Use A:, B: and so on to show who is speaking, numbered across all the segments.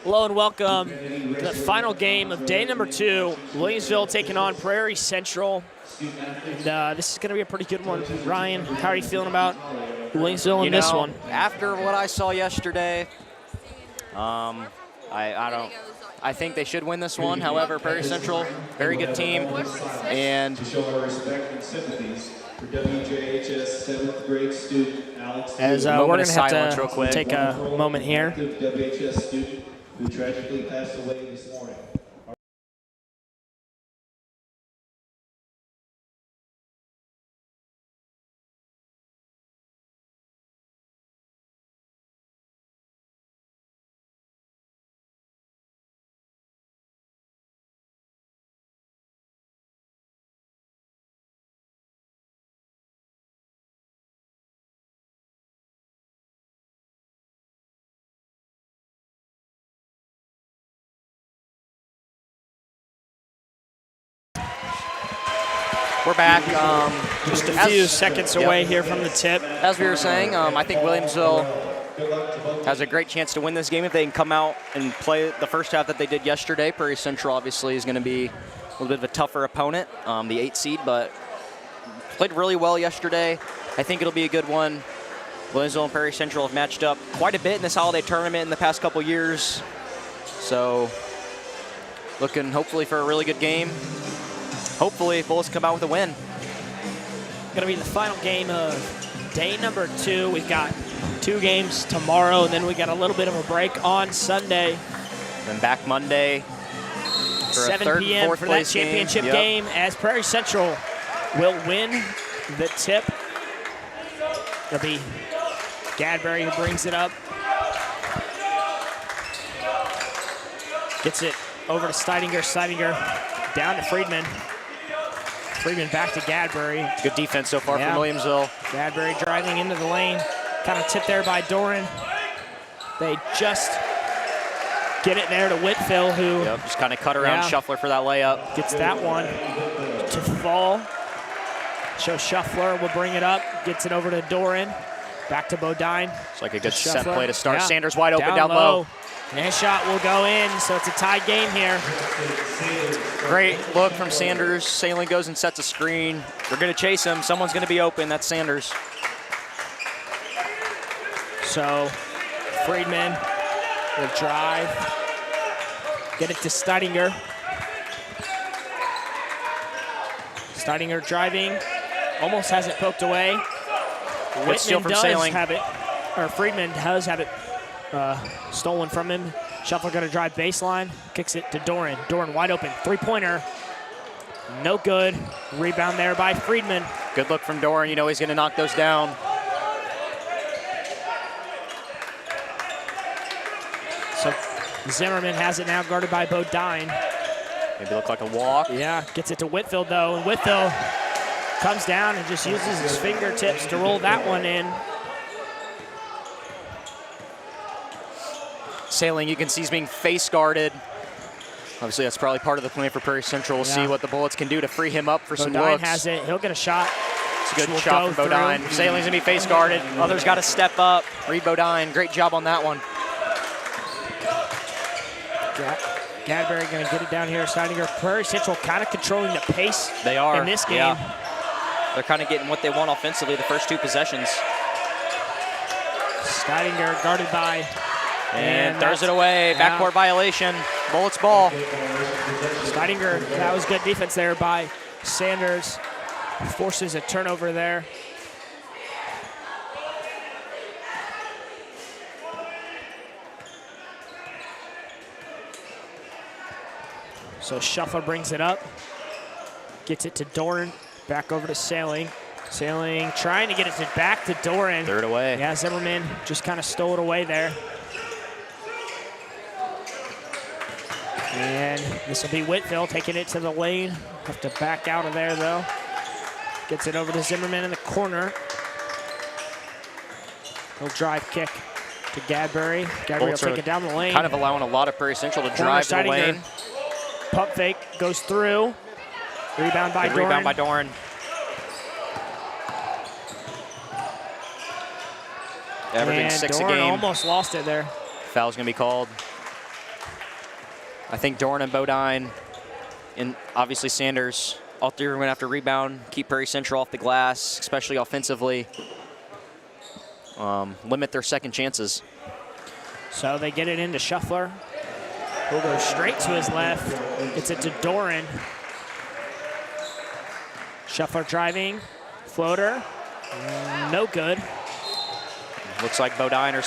A: Hello and welcome to the final game of day number 2. Williamsville taking on Prairie Central. And this is going to be a pretty good one. Ryan, how are you feeling about Williamsville in this one?
B: After what I saw yesterday, I think they should win this one. However, Prairie Central, very good team, and
A: As we're going to have to take a moment here.
C: WHS student who tragically passed away this morning.
B: we're back.
A: Just a few seconds away here from the tip.
B: As we were saying, I think Williamsville has a great chance to win this game if they can come out and play the first half that they did yesterday. Prairie Central obviously is going to be a little bit of a tougher opponent, the 8 seed, but played really well yesterday. I think it'll be a good one. Williamsville and Prairie Central have matched up quite a bit in this holiday tournament in the past couple years. So looking hopefully for a really good game. Hopefully Bullets come out with a win.
A: Going to be the final game of day number 2. We've got 2 games tomorrow, and then we got a little bit of a break on Sunday.
B: Then back Monday for
A: 7
B: a 3rd
A: p.m.
B: and 4th
A: for that
B: place
A: championship game as Prairie Central will win the tip. It'll be Gadbury who brings it up. Gets it over to Steidinger. Steidinger down to Friedman. Friedman back to Gadbury.
B: Good defense so far from Williamsville.
A: Gadbury driving into the lane. Kind of tipped there by Doran. They just get it there to Whitfield, who
B: just kind of cut around Shuffler for that layup.
A: Gets that one to fall. So Shuffler will bring it up. Gets it over to Doran. Back to Bodine.
B: It's like a good set play to start. Sanders wide open
A: down
B: low.
A: And his shot will go in, so it's a tied game here.
B: Great look from Sanders. Sailing goes and sets a screen. They're going to chase him. Someone's going to be open. That's Sanders.
A: So Friedman will drive. Get it to Steidinger. Steidinger driving. Almost has it poked away.
B: Good steal from Sailing.
A: Friedman does have it stolen from him. Shuffler going to drive baseline. Kicks it to Doran. Doran wide open. 3-pointer. No good. Rebound there by Friedman.
B: Good look from Doran. You know he's going to knock those down.
A: So Zimmerman has it now guarded by Bodine.
B: Maybe look like a walk.
A: Yeah, gets it to Whitfield though. And Whitfield comes down and just uses his fingertips to roll that one in.
B: Sailing, you can see he's being face guarded. Obviously, that's probably part of the plan for Prairie Central. We'll see what the Bullets can do to free him up for some looks.
A: Bodine has it. He'll get a shot.
B: It's a good shot from Bodine. Sailing's going to be face guarded. Others got to step up. Reed Bodine, great job on that one.
A: Gadbury going to get it down here. Steidinger. Prairie Central kind of controlling the pace in this game.
B: Yeah. They're kind of getting what they want offensively the first 2 possessions.
A: Steidinger guarded by...
B: And throws it away. Backcourt violation. Bullets ball.
A: Steidinger, that was good defense there by Sanders. Forces a turnover there. So Shuffler brings it up. Gets it to Doran. Back over to Sailing. Sailing trying to get it back to Doran.
B: Third away.
A: Yeah, Zimmerman just kind of stole it away there. And this will be Whitfield taking it to the lane. Have to back out of there though. Gets it over to Zimmerman in the corner. He'll drive kick to Gadbury. Gadbury will take it down the lane.
B: Kind of allowing a lot of Prairie Central to drive to the lane.
A: Pump fake goes through. Rebound by Doran.
B: Rebound by Doran. averaging
A: and
B: 6
A: Doran
B: a game.
A: Almost lost it there.
B: Foul's going to be called. I think Doran and Bodine, and obviously Sanders, all three are going to have to rebound, keep Prairie Central off the glass, especially offensively. Limit their second chances.
A: So they get it into Shuffler, who'll go straight to his left. Gets it to Doran. Shuffler driving, floater, no good.
B: Looks like Bodine or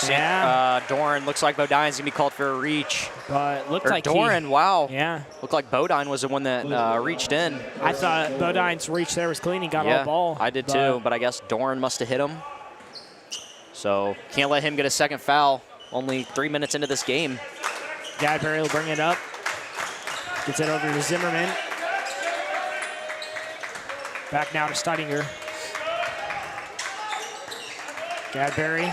B: Doran. Looks like Bodine's gonna be called for a reach.
A: But looked
B: Or
A: like
B: Doran, wow.
A: Yeah.
B: Looked like Bodine was the one that reached in.
A: I thought Bodine's reach there was clean. He got all ball.
B: I did too, but I guess Doran must have hit him. So can't let him get a second foul. Only 3 minutes into this game.
A: Gadberry will bring it up. Gets it over to Zimmerman. Back now to Steidinger. Gadberry.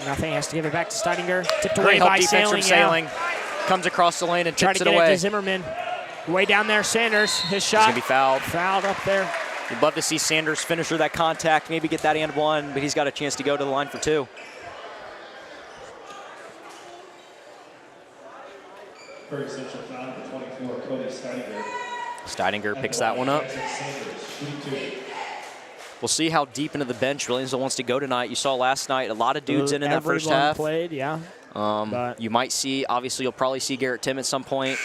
A: Nothing, has to give it back to Steidinger. Tipped away
B: Great help
A: by
B: defense from
A: Sailing.
B: Comes across the lane and
A: Try
B: tips
A: to
B: it
A: get
B: away.
A: it to Zimmerman. Way down there, Sanders. His shot.
B: He's gonna be fouled.
A: Fouled up there.
B: You'd love to see Sanders finish through that contact, maybe get that and one, but he's got a chance to go to the line for 2.
C: Prairie Central foul number 24, Cody Steidinger.
B: Steidinger picks that one up. We'll see how deep into the bench Williamsville wants to go tonight. You saw last night a lot of dudes in that first half.
A: Played, yeah.
B: You might see, obviously, you'll probably see Garrett Tim at some point.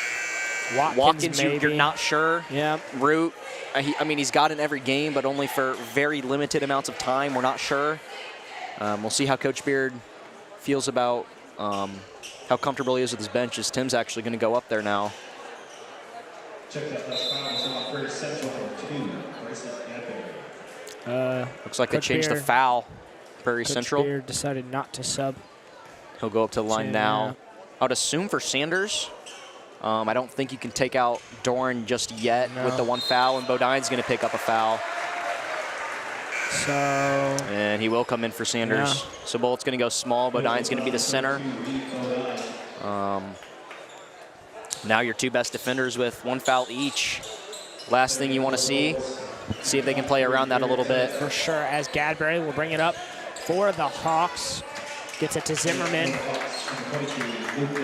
A: Watkins
B: you're not sure.
A: Yeah.
B: Root, I mean, he's got in every game, but only for very limited amounts of time. We're not sure. We'll see how Coach Beard feels about how comfortable he is with his bench, as Tim's actually going to go up there now.
C: Check that last foul was on Prairie Central for 2.
B: Looks like they
A: Coach
B: changed the
A: Beard.
B: foul. Prairie
A: Coach
B: Central.
A: Beard decided not to sub.
B: He'll go up to the line now.
A: Yeah.
B: I would assume for Sanders. I don't think you can take out Doran just yet with the 1 foul, and Bodine's going to pick up a foul.
A: So.
B: And he will come in for Sanders.
A: Yeah.
B: So Bullett's going to go small. Bodine's going to be the center. Now your 2 best defenders with 1 foul each. Last thing you want to see if they can play around that a little bit.
A: For sure, as Gadberry will bring it up for the Hawks. Gets it to Zimmerman.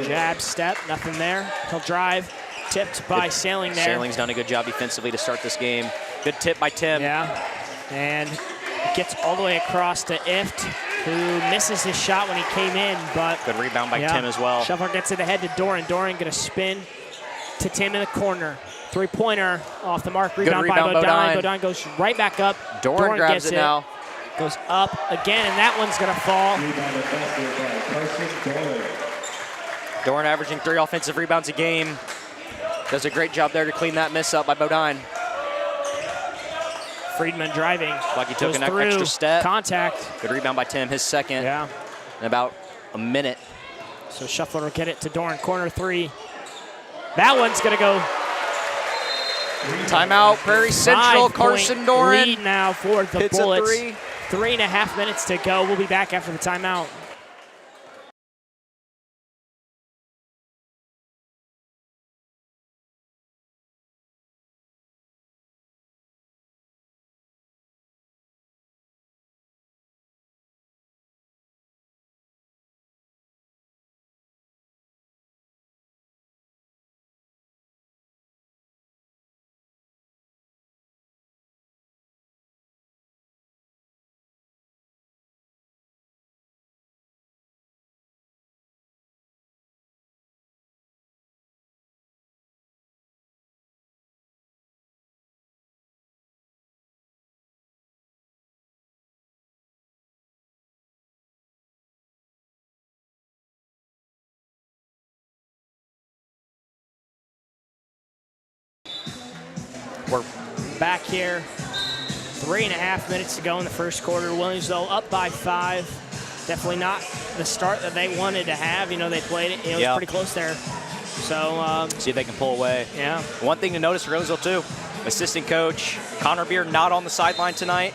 A: Jab, step, nothing there. He'll drive. Tipped by Sailing there.
B: Sailing's done a good job defensively to start this game. Good tip by Tim.
A: Yeah, and gets all the way across to Ift, who misses his shot when he came in, but
B: Good rebound by Tim as well.
A: Shuffler gets it ahead to Doran. Doran gonna spin to Tim in the corner. 3-pointer off the mark. Rebound by Bodine. Bodine goes right back up.
B: Doran grabs
A: gets
B: it now.
A: Goes up again, and that one's gonna fall.
B: Doran averaging 3 offensive rebounds a game. Does a great job there to clean that miss up by Bodine.
A: Friedman driving.
B: Like he took
A: Goes
B: an
A: through.
B: extra step.
A: Contact.
B: Good rebound by Tim, his second
A: Yeah.
B: in about a minute.
A: So Shuffler will get it to Doran. Corner 3. That one's gonna go.
B: Timeout, Prairie Central,
A: 5-point
B: Carson Doran.
A: lead now for the
B: Hits a
A: Bullets.
B: 3.
A: 3.5 minutes to go. We'll be back after the timeout. We're back here. 3.5 minutes to go in the first quarter. Williamsville up by 5. Definitely not the start that they wanted to have. You know, they played it. It was pretty close there. So
B: see if they can pull away.
A: Yeah.
B: One thing to notice for Williamsville too, assistant coach Connor Beard not on the sideline tonight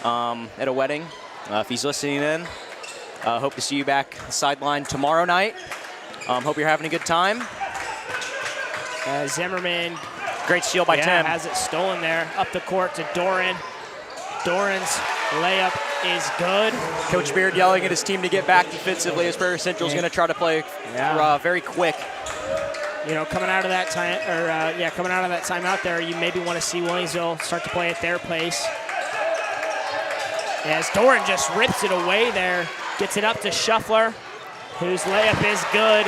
B: at a wedding. If he's listening in, hope to see you back sideline tomorrow night. Hope you're having a good time.
A: Zimmerman.
B: Great steal by Tim.
A: Has it stolen there. Up the court to Doran. Doran's layup is good.
B: Coach Beard yelling at his team to get back defensively as Prairie Central is going to try to play very quick.
A: You know, coming out of that time, coming out of that timeout there, you maybe want to see Williamsville start to play at their pace. As Doran just rips it away there, gets it up to Shuffler, whose layup is good.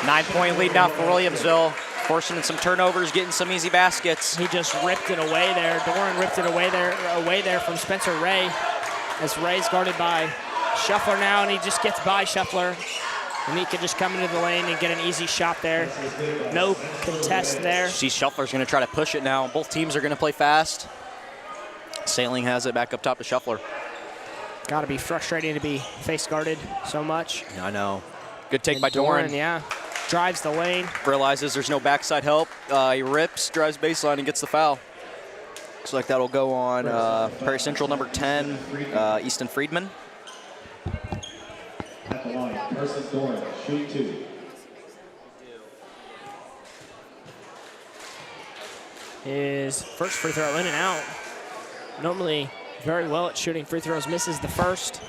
B: 9-point lead now for Williamsville, forcing some turnovers, getting some easy baskets.
A: He just ripped it away there. Doran ripped it away there from Spencer Ray, as Ray's guarded by Shuffler now, and he just gets by Shuffler. And he can just come into the lane and get an easy shot there. No contest there.
B: See, Shuffler's going to try to push it now. Both teams are going to play fast. Sailing has it back up top to Shuffler.
A: Got to be frustrating to be face guarded so much.
B: I know. Good take by Doran.
A: Yeah, drives the lane.
B: Realizes there's no backside help. He rips, drives baseline, and gets the foul. Looks like that'll go on Prairie Central number 10, Easton Friedman.
C: At the line, Carson Doran, shoot 2.
A: His first free throw in and out. Normally very well at shooting free throws, misses the first.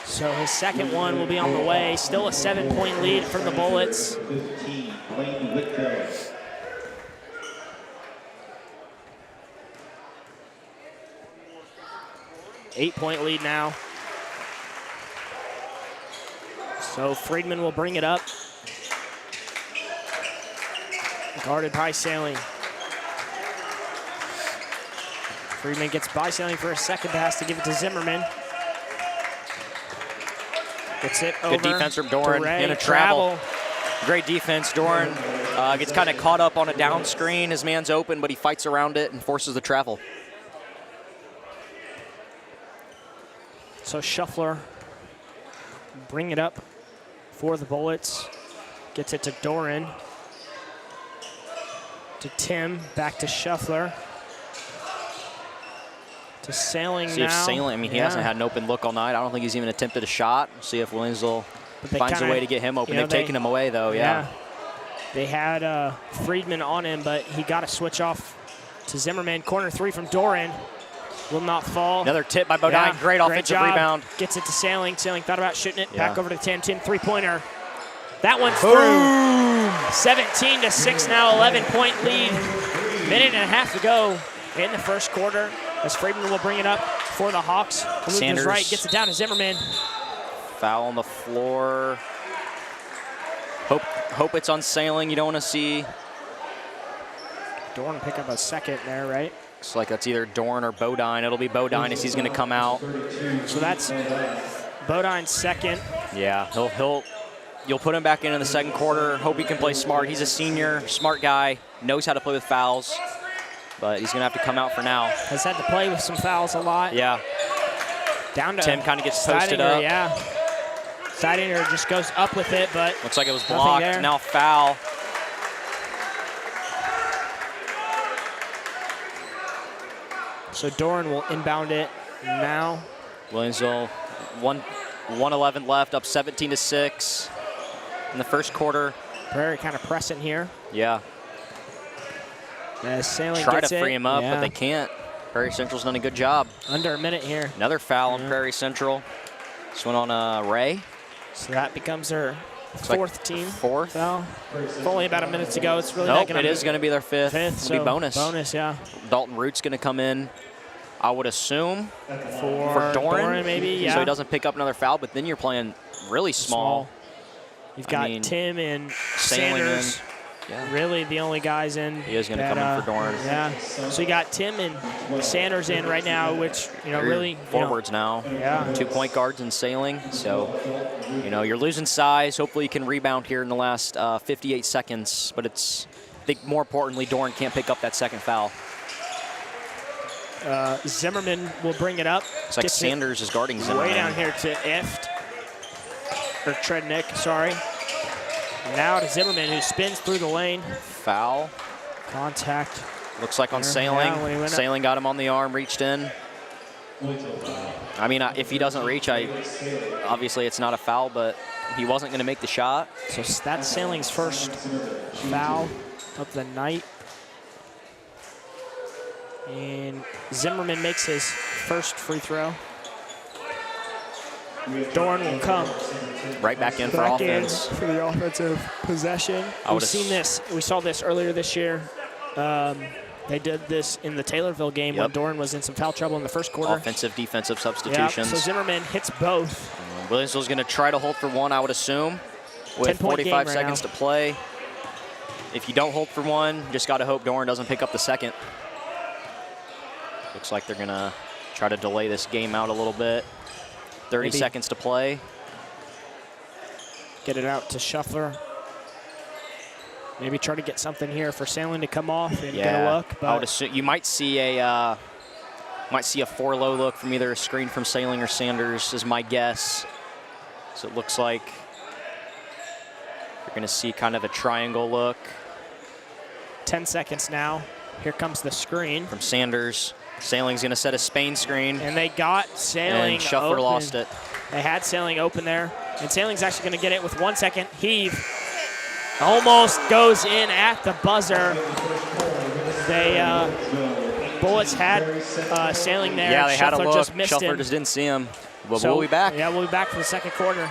A: So his second one will be on the way. Still a 7-point lead from the Bullets.
C: 15, Blaine Whitfield.
A: 8-point lead now. So Friedman will bring it up. Guarded by Sailing. Friedman gets by Sailing for a second pass to give it to Zimmerman. Gets it over.
B: Good defense from Doran in a
A: travel.
B: Great defense. Doran gets kind of caught up on a down screen. His man's open, but he fights around it and forces the travel.
A: So Shuffler bring it up for the Bullets. Gets it to Doran. To Tim, back to Shuffler. To Sailing now.
B: See if Sailing, I mean, he hasn't had an open look all night. I don't think he's even attempted a shot. See if Williamsville finds a way to get him open. They've taken him away, though, yeah.
A: They had Friedman on him, but he got a switch off to Zimmerman. Corner 3 from Doran. Will not fall.
B: Another tip by Bodine. Great offensive rebound.
A: Gets it to Sailing. Sailing thought about shooting it. Back over to Tim. Tim, three-pointer. That one's through. 17-6 now, 11-point lead. Minute and a half to go in the first quarter as Friedman will bring it up for the Hawks.
B: Sanders
A: right, gets it down to Zimmerman.
B: Foul on the floor. Hope it's on Sailing. You don't want to see.
A: Doran pick up a second there, right?
B: Looks like that's either Doran or Bodine. It'll be Bodine as he's going to come out.
A: So that's Bodine's second.
B: Yeah, you'll put him back in the second quarter. Hope he can play smart. He's a senior, smart guy, knows how to play with fouls, but he's going to have to come out for now.
A: Has had to play with some fouls a lot.
B: Yeah.
A: Down to
B: Tim kind of gets posted up.
A: Yeah. Steidinger just goes up with it, but
B: looks like it was blocked. Now foul.
A: So Doran will inbound it now.
B: Williamsville, 1:11 left, up 17-6 in the first quarter.
A: Prairie kind of pressing here.
B: Yeah.
A: As Sailing
B: Try
A: gets
B: to free him up, but they can't. Prairie Central's done a good job.
A: Under a minute here.
B: Another foul on Prairie Central. This one on Ray.
A: So that becomes their fourth team.
B: Fourth.
A: Foul. Only about a minute to go. It's really
B: nope, it is going to be their fifth.
A: It'll
B: be bonus.
A: Bonus, yeah.
B: Dalton Root's going to come in, I would assume,
A: for
B: Doran
A: maybe, yeah.
B: So he doesn't pick up another foul, but then you're playing really small.
A: You've got Tim and Sanders.
B: Yeah.
A: Really the only guys in.
B: He is going to come in for Doran.
A: Yeah. So you got Tim and Sanders in right now, which, really.
B: Forwards now.
A: Yeah.
B: 2 point guards and Sailing. So, you're losing size. Hopefully you can rebound here in the last 58 seconds. But I think more importantly, Doran can't pick up that second foul.
A: Zimmerman will bring it up.
B: It's like Sanders is guarding Zimmerman.
A: Way down here to Eft. Or Trednick, sorry. Now to Zimmerman, who spins through the lane.
B: Foul.
A: Contact.
B: Looks like on Sailing. Sailing got him on the arm, reached in. I mean, if he doesn't reach, obviously it's not a foul, but he wasn't going to make the shot.
A: So that's Sailing's first foul of the night. And Zimmerman makes his first free throw. Dorn will come
B: Right back in for offense.
A: for the offensive possession. We've seen this. We saw this earlier this year. They did this in the Taylorville game when Dorn was in some foul trouble in the first quarter.
B: Offensive, defensive substitutions.
A: So Zimmerman hits both.
B: Williamsville's going to try to hold for one, I would assume, with 45 seconds to play. If you don't hold for one, just got to hope Dorn doesn't pick up the second. Looks like they're going to try to delay this game out a little bit. 30 seconds to play.
A: Get it out to Shuffler. Maybe try to get something here for Sailing to come off and get a look. But
B: I would assume you might see a 4-low look from either a screen from Sailing or Sanders is my guess. So it looks like you're going to see kind of a triangle look.
A: 10 seconds now. Here comes the screen.
B: From Sanders. Sailing's going to set a Spain screen.
A: And they got Sailing
B: and Shuffler
A: open.
B: Lost it.
A: They had Sailing open there. And Sailing's actually going to get it with 1 second. Heave. Almost goes in at the buzzer. They Bullets had Sailing there.
B: Yeah, they
A: Shuffler
B: had a look.
A: Just missed
B: Shuffler
A: him.
B: just didn't see him. But
A: So,
B: we'll be back.
A: Yeah, we'll be back for the second quarter.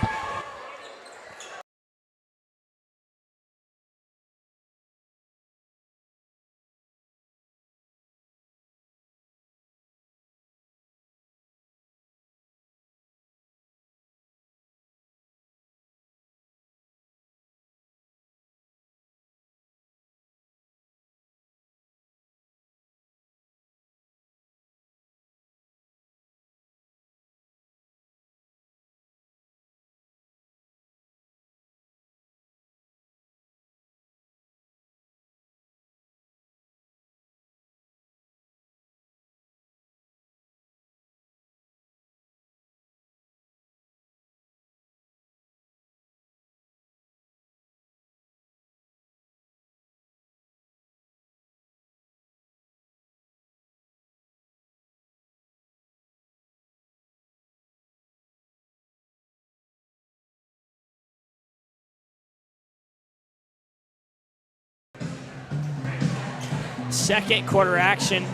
A: Second quarter action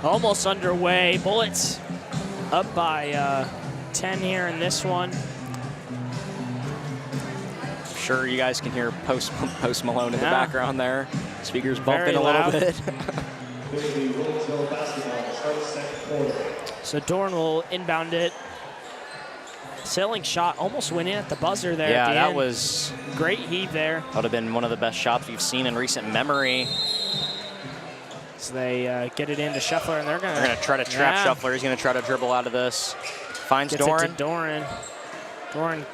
A: almost underway. Bullets up by 10 here in this one.
B: I'm sure you guys can hear Post Malone in the background there. Speakers bumping a
A: loud.
B: little bit.
A: So Dorn will inbound it. Sailing shot almost went in at the buzzer there.
B: Yeah,
A: at the
B: that
A: end.
B: was
A: Great heave there.
B: That would have been one of the best shots we've seen in recent memory.
A: So they get it into Shuffler, and they're going
B: to try to trap Shuffler. He's going to try to dribble out of this. Finds
A: gets
B: Doran.
A: It to Doran. Doran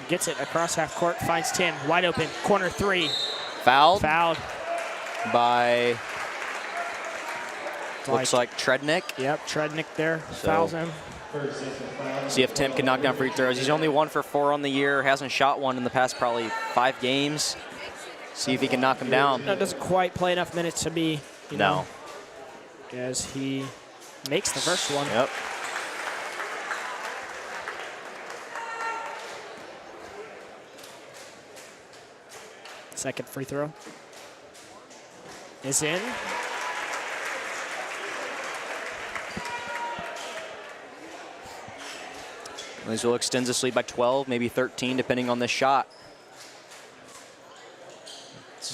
A: gets it across half court, finds Tim, wide open, corner three.
B: Fouled.
A: Fouled.
B: By, looks like Trednick.
A: Yep, Trednick there, fouls him.
B: See if Tim can knock down free throws. He's only 1 for 4 on the year. Hasn't shot one in the past probably 5 games. See if he can knock him down.
A: No, doesn't quite play enough minutes to be, you know, as he makes the first one.
B: Yep.
A: Second free throw is in.
B: Williamsville extends this lead by 12, maybe 13, depending on this shot.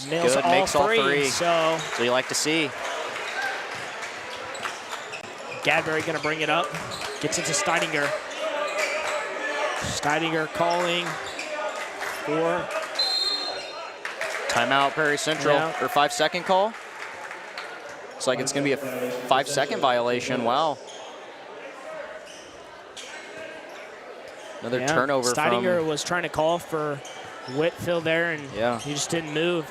A: Nails
B: good,
A: all
B: makes all
A: three.
B: three.
A: So
B: you like to see.
A: Gadberry going to bring it up. Gets into Steininger. Steininger calling for
B: timeout, Prairie Central, or 5-second call. Looks like it's going to be a 5-second violation. Wow. Another turnover.
A: Steininger was trying to call for Whitfield there, and he just didn't move.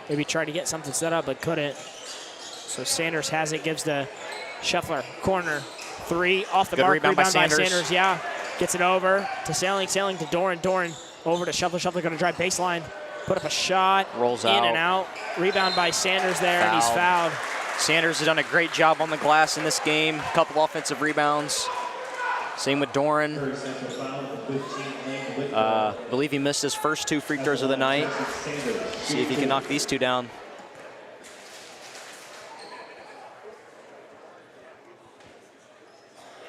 A: Maybe tried to get something set up, but couldn't. So Sanders has it, gives the Shuffler corner three off the mark.
B: Rebound by Sanders.
A: Yeah, gets it over to Sailing to Doran. Doran over to Shuffler. Shuffler going to drive baseline, put up a shot,
B: rolls
A: in
B: out.
A: and out. Rebound by Sanders there, and he's fouled.
B: Sanders has done a great job on the glass in this game. A couple offensive rebounds. Same with Doran. I believe he missed his first 2 free throws of the night. See if he can knock these 2 down.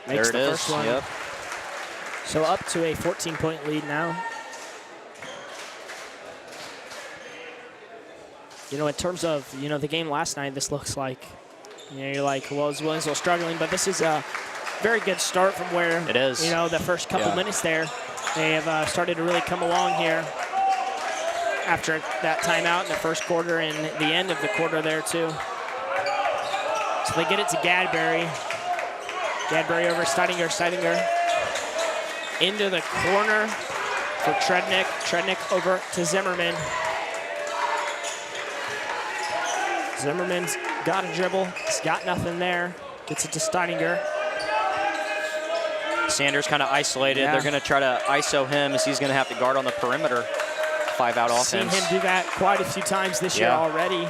A: Makes
B: There it
A: the
B: is.
A: first one.
B: Yep.
A: So up to a 14-point lead now. You know, in terms of, you know, the game last night, this looks like, you know, you're like, well, is Williamsville struggling? But this is a very good start from where,
B: It is.
A: you know, the first couple minutes there. They have started to really come along here after that timeout in the first quarter and the end of the quarter there, too. So they get it to Gadbury. Gadbury over Steininger. Steininger into the corner for Trednick. Trednick over to Zimmerman. Zimmerman's got a dribble. He's got nothing there. Gets it to Steininger.
B: Sanders kind of isolated.
A: Yeah.
B: They're going to try to ISO him as he's going to have to guard on the perimeter. 5-out offense.
A: Seen him do that quite a few times this year already.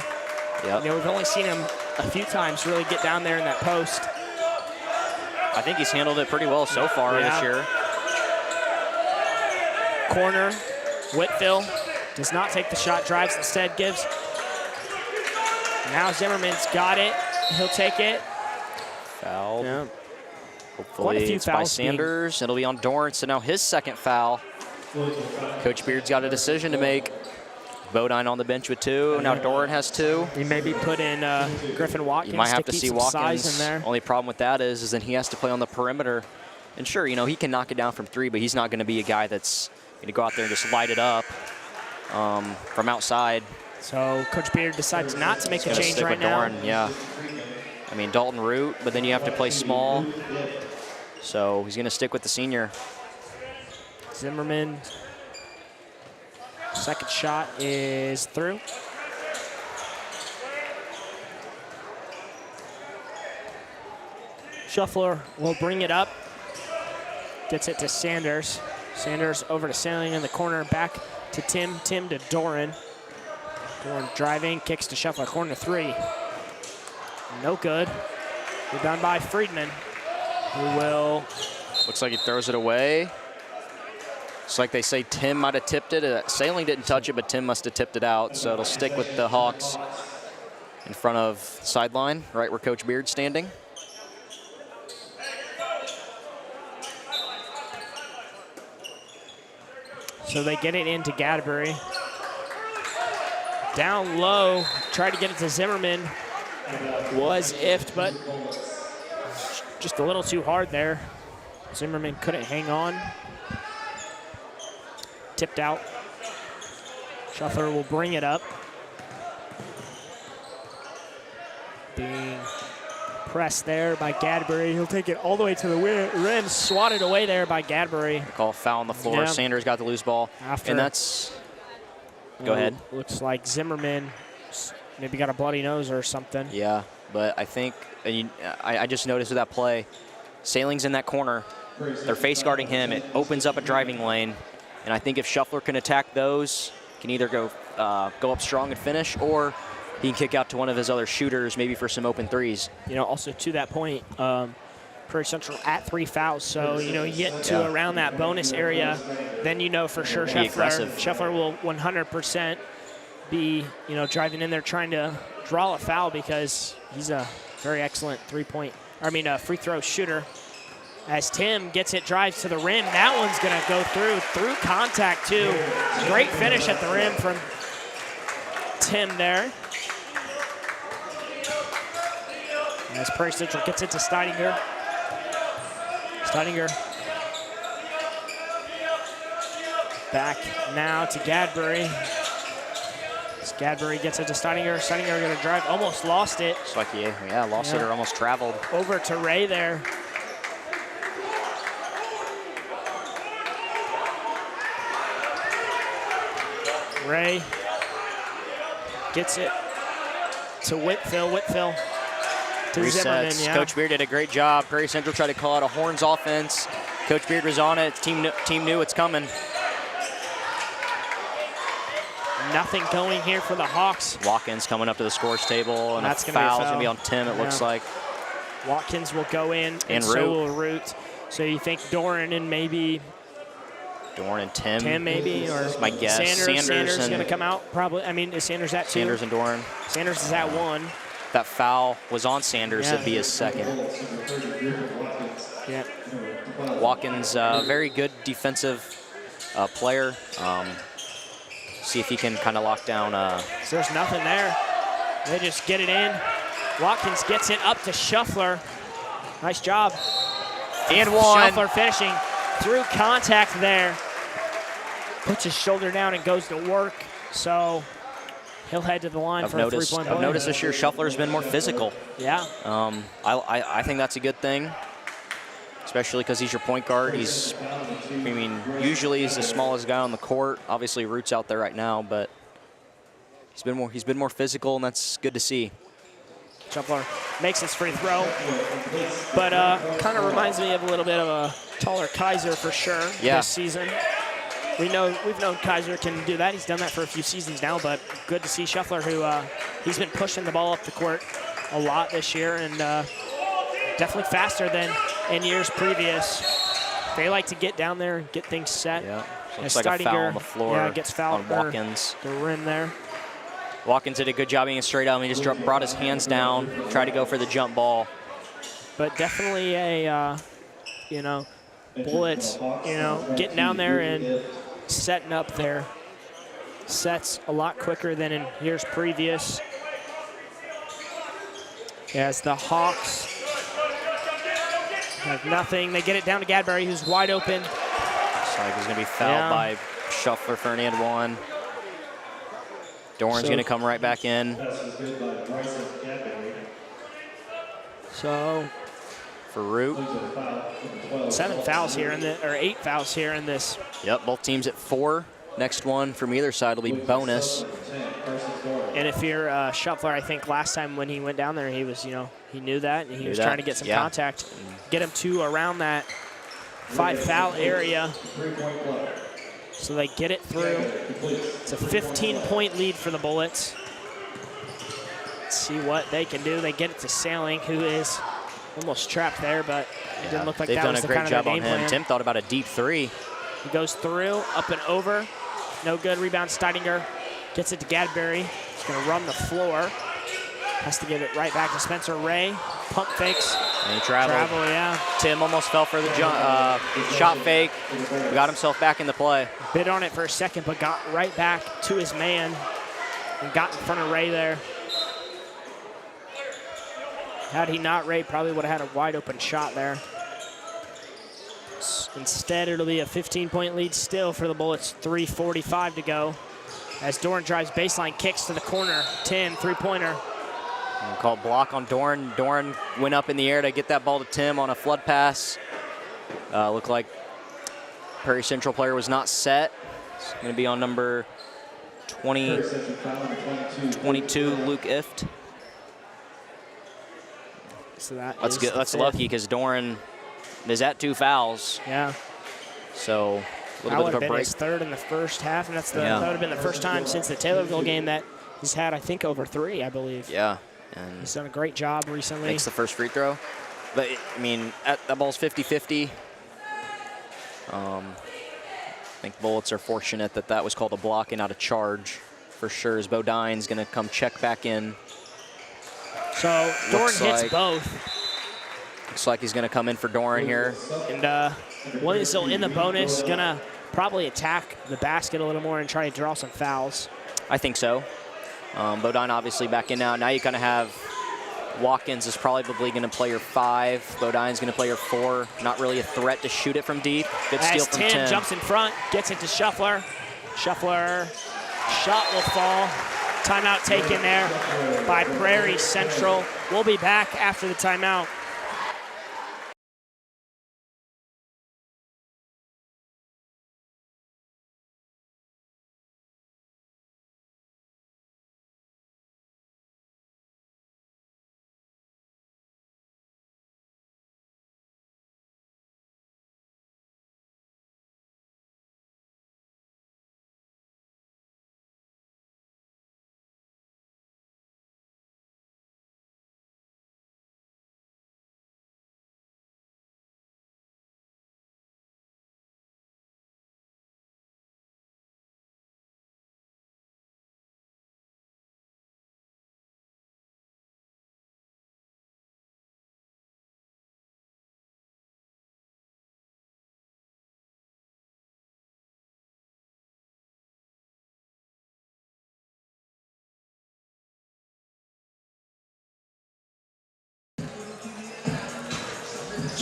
B: Yep.
A: You know, we've only seen him a few times really get down there in that post.
B: I think he's handled it pretty well so far this year.
A: Corner, Whitfield does not take the shot, drives instead, gives. Now Zimmerman's got it. He'll take it.
B: Foul.
A: Yeah.
B: Hopefully
A: Quite a few
B: it's by
A: fouls
B: Sanders. It'll be on Dorrance, so now his second foul. Coach Beard's got a decision to make. Bodine on the bench with 2. Now Doran has 2.
A: He maybe put in Griffin Watkins.
B: You might have to
A: keep
B: see
A: some
B: Watkins.
A: size in there.
B: Only problem with that is then he has to play on the perimeter. And sure, you know, he can knock it down from 3, but he's not going to be a guy that's going to go out there and just light it up from outside.
A: So Coach Beard decides not to make a change
B: Stick
A: right
B: with
A: now.
B: Doran, yeah. I mean, Dalton Root, but then you have to play small. So he's going to stick with the senior.
A: Zimmerman. Second shot is through. Shuffler will bring it up. Gets it to Sanders. Sanders over to Sailing in the corner. Back to Tim. Tim to Doran. Doran driving. Kicks to Shuffler. Corner 3. No good. Rebound by Friedman, who will.
B: Looks like he throws it away. It's like they say Tim might have tipped it. Sailing didn't touch it, but Tim must have tipped it out. So it'll stick with the Hawks in front of sideline, right where Coach Beard's standing.
A: So they get it into Gadbury. Down low, tried to get it to Zimmerman. Was iffed, but just a little too hard there. Zimmerman couldn't hang on. Tipped out. Shuffler will bring it up. Being pressed there by Gadbury. He'll take it all the way to the rim. Swatted away there by Gadbury.
B: Call foul on the floor.
A: Yeah.
B: Sanders got the loose ball. And that's, go ahead.
A: Looks like Zimmerman maybe got a bloody nose or something.
B: Yeah, but I think, I just noticed with that play, Sailing's in that corner. They're face guarding him. It opens up a driving lane. And I think if Shuffler can attack those, can either go up strong and finish, or he can kick out to one of his other shooters, maybe for some open threes.
A: You know, also to that point, Prairie Central at 3 fouls. So, you know, you get to around that bonus area, then you know for sure Shuffler will 100% be, you know, driving in there trying to draw a foul because he's a very excellent free throw shooter. As Tim gets it, drives to the rim. That one's going to go through contact too. Great finish at the rim from Tim there. As Prairie Central gets it to Steininger. Steininger back now to Gadbury. As Gadbury gets it to Steininger. Steininger going to drive, almost lost it.
B: It's like, lost it or almost traveled.
A: Over to Ray there. Ray gets it to Whitfield. Whitfield to Zimmerman. Yeah.
B: Coach Beard did a great job. Prairie Central tried to call out a Horns offense. Coach Beard was on it. Team knew it's coming.
A: Nothing going here for the Hawks.
B: Watkins coming up to the scores table, and
A: that's
B: a foul's going to be on Tim, it looks like.
A: Watkins will go in, and so will Root. So you think Doran and maybe
B: Doran and Tim.
A: Tim maybe, or
B: my guess.
A: Sanders is going to come out probably. I mean, is Sanders at 2?
B: Sanders and Doran.
A: Sanders is at 1.
B: that foul was on Sanders,
A: Yeah.
B: it'd be his second.
A: Yeah.
B: Watkins, very good defensive player. See if he can kind of lock down.
A: So there's nothing there. They just get it in. Watkins gets it up to Shuffler. Nice job.
B: And one.
A: Shuffler finishing through contact there. Puts his shoulder down and goes to work. So he'll head to the line for a three-point play.
B: I've noticed this year Shuffler's been more physical.
A: Yeah.
B: I think that's a good thing, especially because he's your point guard. Usually he's the smallest guy on the court. Obviously, Root's out there right now, but he's been more physical, and that's good to see.
A: Shuffler makes his free throw, but kind of reminds me of a little bit of a taller Kaiser for sure this season. We've known Kaiser can do that. He's done that for a few seasons now, but good to see Shuffler, who he's been pushing the ball up the court a lot this year, and definitely faster than in years previous. They like to get down there and get things set.
B: Yeah, looks like a foul on the floor.
A: Gets fouled
B: on Watkins.
A: The rim there.
B: Watkins did a good job being straight up. He just brought his hands down, tried to go for the jump ball.
A: But definitely a, Bullets, getting down there and setting up their sets a lot quicker than in years previous. As the Hawks have nothing. They get it down to Gadberry, who's wide open.
B: Looks like he's going to be fouled by Shuffler for an and one. Doran's going to come right back in.
A: So
B: for Root.
A: 8 fouls here in this.
B: Yep, both teams at 4. Next one from either side will be bonus.
A: And if you're Shuffler, I think last time when he went down there, he was, he knew that, and he was trying to get some contact, get him to around that 5-foul area. So they get it through. It's a 15-point lead for the Bullets. Let's see what they can do. They get it to Sailing, who is almost trapped there, but it didn't look like that was the kind of their game plan.
B: They've done a great job on him. Tim thought about a deep three.
A: He goes through, up and over. No good. Rebound, Steidinger gets it to Gadberry. He's going to run the floor. Has to give it right back to Spencer Ray. Pump fakes.
B: And he traveled. Tim almost fell for the shot fake. Got himself back in the play.
A: Bit on it for a second, but got right back to his man and got in front of Ray there. Had he not, Ray probably would have had a wide open shot there. Instead, it'll be a 15-point lead still for the Bullets. 3:45 to go. As Doran drives baseline, kicks to the corner. 10, three-pointer.
B: Called block on Doran. Doran went up in the air to get that ball to Tim on a flood pass. Looked like Prairie Central player was not set. It's going to be on number 22, Luke Ift.
A: So
B: that's good. That's lucky because Doran is at 2 fouls.
A: Yeah.
B: So a little bit of a break.
A: His third in the first half, and that would have been the first time since the Taylorville game that he's had, I think, over 3, I believe.
B: Yeah. And
A: he's done a great job recently.
B: Makes the first free throw. But, that ball's 50-50. I think Bullets are fortunate that was called a block and not a charge. For sure, as Bodine's going to come check back in.
A: So Doran hits both.
B: Looks like he's going to come in for Doran here.
A: And Williamsville in the bonus, going to probably attack the basket a little more and try to draw some fouls.
B: I think so. Bodine obviously back in now. Now you kind of have Watkins is probably going to play your 5. Bodine's going to play your 4. Not really a threat to shoot it from deep. Good steal from Tim.
A: Jumps in front, gets it to Shuffler. Shuffler, shot will fall. Timeout taken there by Prairie Central. We'll be back after the timeout.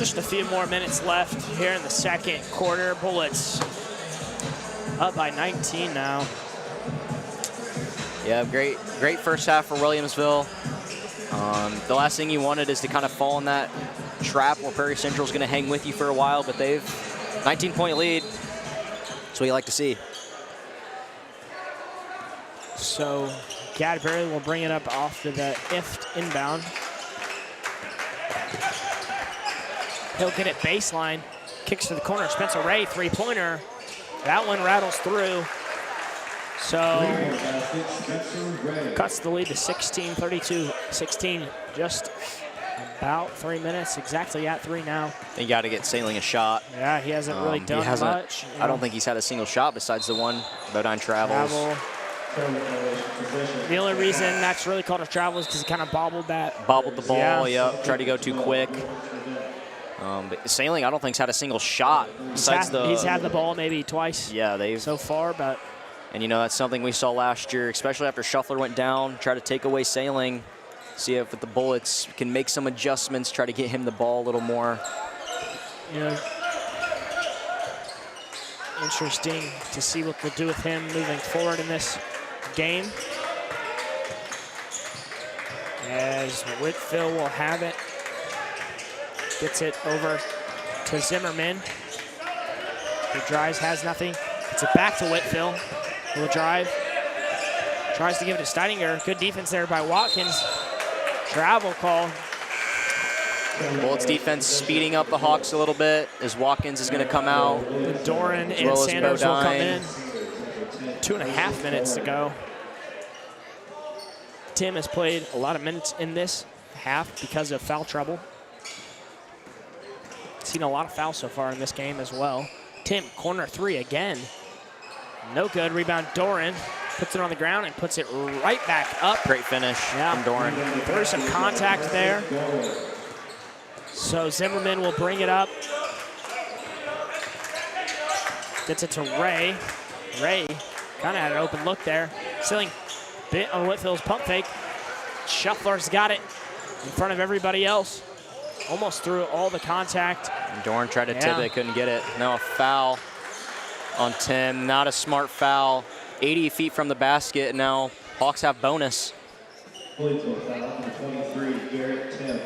A: Just a few more minutes left here in the second quarter. Bullets up by 19 now.
B: Yeah, great first half for Williamsville. The last thing you wanted is to kind of fall in that trap where Prairie Central is going to hang with you for a while, but they've 19-point lead. That's what you like to see.
A: So Gadberry will bring it up off to the IFT inbound. He'll get it baseline. Kicks to the corner. Spencer Ray, three-pointer. That one rattles through. So cuts the lead to 16, 32-16. Just about 3 minutes, exactly at 3 now.
B: You got to get Sailing a shot.
A: Yeah, he hasn't really done much.
B: I don't think he's had a single shot besides the one Bodine travels.
A: The only reason that's really called a travel is because he kind of bobbled the ball.
B: Yep. Tried to go too quick. But Sailing, I don't think, has had a single shot besides
A: he's had the ball maybe twice.
B: Yeah,
A: so far, but.
B: And you know that's something we saw last year, especially after Shuffler went down. Try to take away Sailing, see if the Bullets can make some adjustments. Try to get him the ball a little more.
A: Yeah. Interesting to see what they'll do with him moving forward in this game. As Whitfield will have it. Gets it over to Zimmerman. He drives, has nothing. Gets it back to Whitfield. He'll drive. Tries to give it to Steininger. Good defense there by Watkins. Travel call.
B: Bullets defense speeding up the Hawks a little bit as Watkins is going to come out.
A: Doran and Sanders will come in. 2.5 minutes to go. Tim has played a lot of minutes in this half because of foul trouble. Seen a lot of fouls so far in this game as well. Tim, corner three again. No good. Rebound, Doran. Puts it on the ground and puts it right back up.
B: Great finish from Doran.
A: There's some contact there. So Zimmerman will bring it up. Gets it to Ray. Ray kind of had an open look there. Ceiling bit on Whitfield's pump fake. Shuffler's got it in front of everybody else. Almost through all the contact.
B: And Doran tried to tip it, couldn't get it. Now a foul on Tim. Not a smart foul. 80 feet from the basket. Now Hawks have bonus.
C: Foul, 23, Garrett Tim.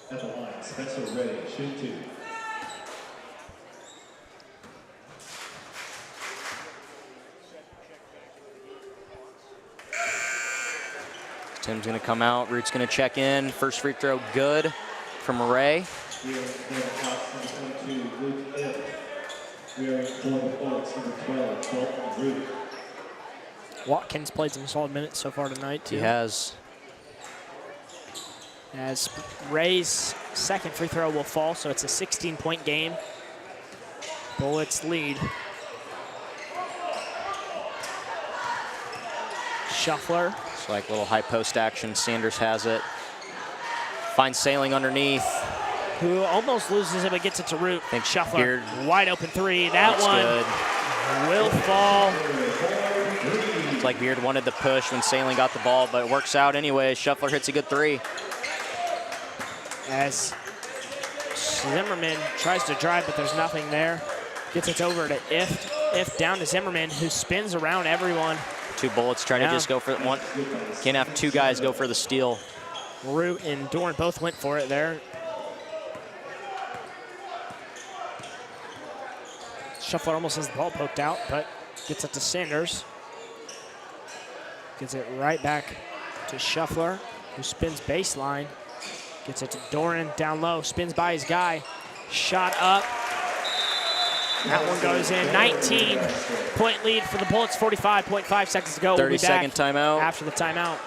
C: At the line, Spencer Ray, shoot two.
B: Tim's going to come out. Root's going to check in. First free throw good from Ray.
A: Watkins played some solid minutes so far tonight, too.
B: He has.
A: As Ray's second free throw will fall, so it's a 16-point game. Bullets lead. Shuffler.
B: It's like little high post action. Sanders has it. Finds Sailing underneath.
A: Who almost loses it, but gets it to Root.
B: Think
A: Shuffler,
B: Beard.
A: wide open three. That one
B: good.
A: will fall.
B: It's like Beard wanted the push when Sailing got the ball, but it works out anyway. Shuffler hits a good three.
A: As Zimmerman tries to drive, but there's nothing there. Gets it over to If. If down to Zimmerman, who spins around everyone.
B: Two Bullets trying to just go for one. Can't have two guys go for the steal.
A: Root and Dorn both went for it there. Shuffler almost has the ball poked out, but gets it to Sanders. Gets it right back to Shuffler, who spins baseline. Gets it to Doran down low, spins by his guy. Shot up. That one goes in. 19-point lead for the Bullets, 45.5 seconds to go.
B: 30-second timeout.
A: After the timeout.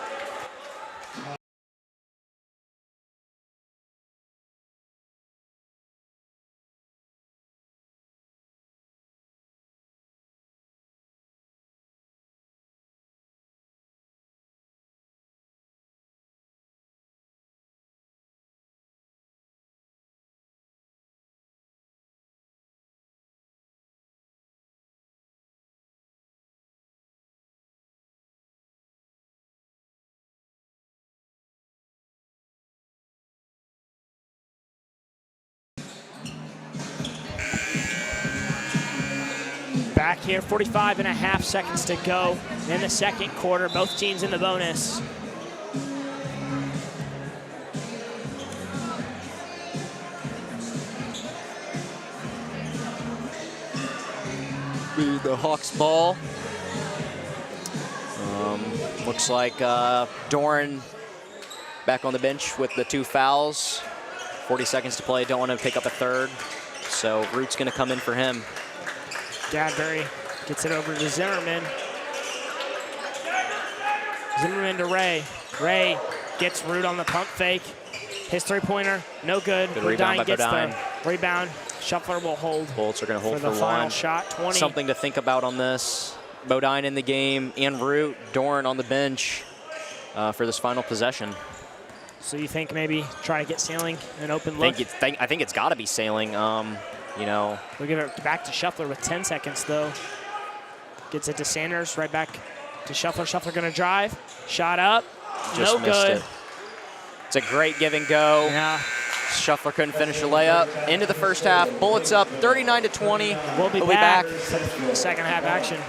A: back here. 45.5 seconds to go in the second quarter. Both teams in the bonus.
B: The Hawks ball. Looks like Doran back on the bench with the 2 fouls. 40 seconds to play. Don't want to pick up a third. So Root's going to come in for him.
A: Gadbury gets it over to Zimmerman. Zimmerman to Ray. Ray gets Root on the pump fake. His three-pointer, no good.
B: Good rebound by
A: gets
B: Bodine.
A: the rebound. Shuffler will hold.
B: Bolts are going to hold
A: for the
B: for
A: final
B: one.
A: shot. 20.
B: Something to think about on this. Bodine in the game and Root. Doran on the bench for this final possession.
A: So you think maybe try to get Sailing an open look?
B: I think it's got to be Sailing. You know,
A: We'll give it back to Shuffler with 10 seconds, though. Gets it to Sanders, right back to Shuffler. Shuffler going to drive. Shot up.
B: just
A: no
B: missed
A: good.
B: it. It's a great give and go.
A: Yeah.
B: Shuffler couldn't finish the layup. Into the first half. Bullets up 39-20.
A: We'll be back for the second half action.